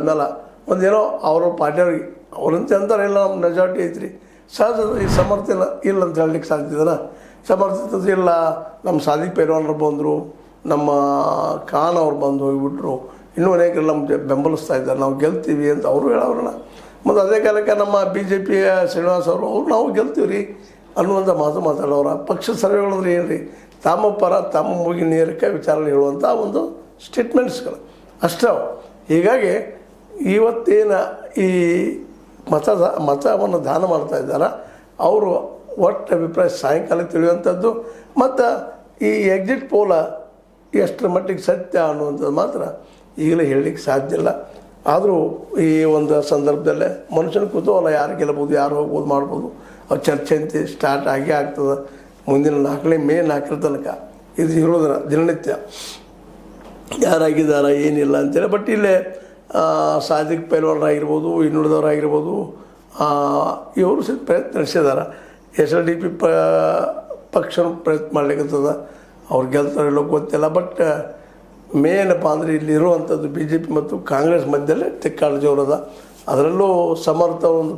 ಆದ್ಮೇಲೆ ಒಂದೇನೋ ಅವ್ರ ಪಾರ್ಟಿಯವ್ರಿಗೆ ಅವ್ರಂತ ಅಂತಾರೆ ಇಲ್ಲ ನಮ್ಮ ಮೆಜಾರಿಟಿ ಐತ್ರಿ ಸಹಜ ಈ ಸಮರ್ಥ ಇಲ್ಲ ಅಂತ ಹೇಳಲಿಕ್ಕೆ ಸಾಧ್ಯದಲ್ಲ. ಸಮರ್ಥತೆ ಇಲ್ಲ, ನಮ್ಮ ಸಾದಿಕ್ ಪೈಲ್ವಾನರು ಬಂದರು, ನಮ್ಮ ಖಾನ್ ಅವ್ರು ಬಂದು ಹೋಗಿಬಿಟ್ರು, ಇನ್ನೂ ಅನೇಕರು ನಮ್ಮ ಬೆಂಬಲಿಸ್ತಾ ಇದ್ದಾರೆ, ನಾವು ಗೆಲ್ತೀವಿ ಅಂತ ಅವರು ಹೇಳೋರಲ್ಲ. ಮತ್ತು ಅದೇ ಕಾಲಕ್ಕೆ ನಮ್ಮ BJPಯ ಶ್ರೀನಿವಾಸ್ ಅವರು ನಾವು ಗೆಲ್ತೀವಿ ರೀ ಅನ್ನುವಂಥ ಮಾತಾಡೋರ ಪಕ್ಷ ಸರ್ವೆಗಳಂದ್ರೆ ಏನು ರೀ, ತಮ್ಮ ಪರ ತಮ್ಮ ಮುಗಿ ನೇರಕ್ಕೆ ವಿಚಾರಣೆ ಹೇಳುವಂಥ ಒಂದು ಸ್ಟೇಟ್ಮೆಂಟ್ಸ್ಗಳು ಅಷ್ಟೇ. ಹೀಗಾಗಿ ಇವತ್ತೇನು ಈ ಮತವನ್ನು ದಾನ ಮಾಡ್ತಾ ಇದ್ದಾರೆ ಅವರು ಒಟ್ಟು ಅಭಿಪ್ರಾಯ ಸಾಯಂಕಾಲ ತಿಳಿಯುವಂಥದ್ದು. ಮತ್ತು ಈ ಎಕ್ಸಿಟ್ ಪೋಲ ಎಷ್ಟರ ಮಟ್ಟಿಗೆ ಸತ್ಯ ಅನ್ನುವಂಥದ್ದು ಮಾತ್ರ ಈಗಲೇ ಹೇಳಲಿಕ್ಕೆ ಸಾಧ್ಯ ಇಲ್ಲ. ಆದರೂ ಈ ಒಂದು ಸಂದರ್ಭದಲ್ಲೇ ಮನುಷ್ಯನ ಕುತೂಹಲ ಯಾರು ಗೆಲ್ಲಬೋದು, ಯಾರು ಹೋಗ್ಬೋದು, ಮಾಡ್ಬೋದು, ಅವ್ರು ಚರ್ಚೆ ಅಂತ ಸ್ಟಾರ್ಟ್ ಆಗೇ ಆಗ್ತದೆ. ಮುಂದಿನ 4 ಮೇ 4 ತನಕ ಇದು ಇರೋದನ್ನ ದಿನನಿತ್ಯ ಯಾರಾಗಿದ್ದಾರೆ ಏನಿಲ್ಲ ಅಂತೇಳಿ. ಬಟ್ ಇಲ್ಲೇ ಸಾದಿಕ್ ಪೈಲ್ವಾನರಾಗಿರ್ಬೋದು, ಇನ್ನುಳಿದವರಾಗಿರ್ಬೋದು, ಇವರು ಸಹ ಪ್ರಯತ್ನ ನಡೆಸಿದ್ದಾರೆ. SLDP ಪಕ್ಷನ ಪ್ರಯತ್ನ ಮಾಡ್ಲಿಕ್ಕತ್ತದ. ಅವ್ರು ಗೆಲ್ತಾರೆಲ್ಲೋ ಗೊತ್ತಿಲ್ಲ. ಬಟ್ ಮೇನಪ್ಪ ಅಂದರೆ ಇಲ್ಲಿ ಇರುವಂಥದ್ದು BJP ಮತ್ತು ಕಾಂಗ್ರೆಸ್ ಮಧ್ಯದಲ್ಲೇ ತಿಕ್ಕಾಳ ಜೋರದ. ಅದರಲ್ಲೂ ಸಮರ್ಥ ಒಂದು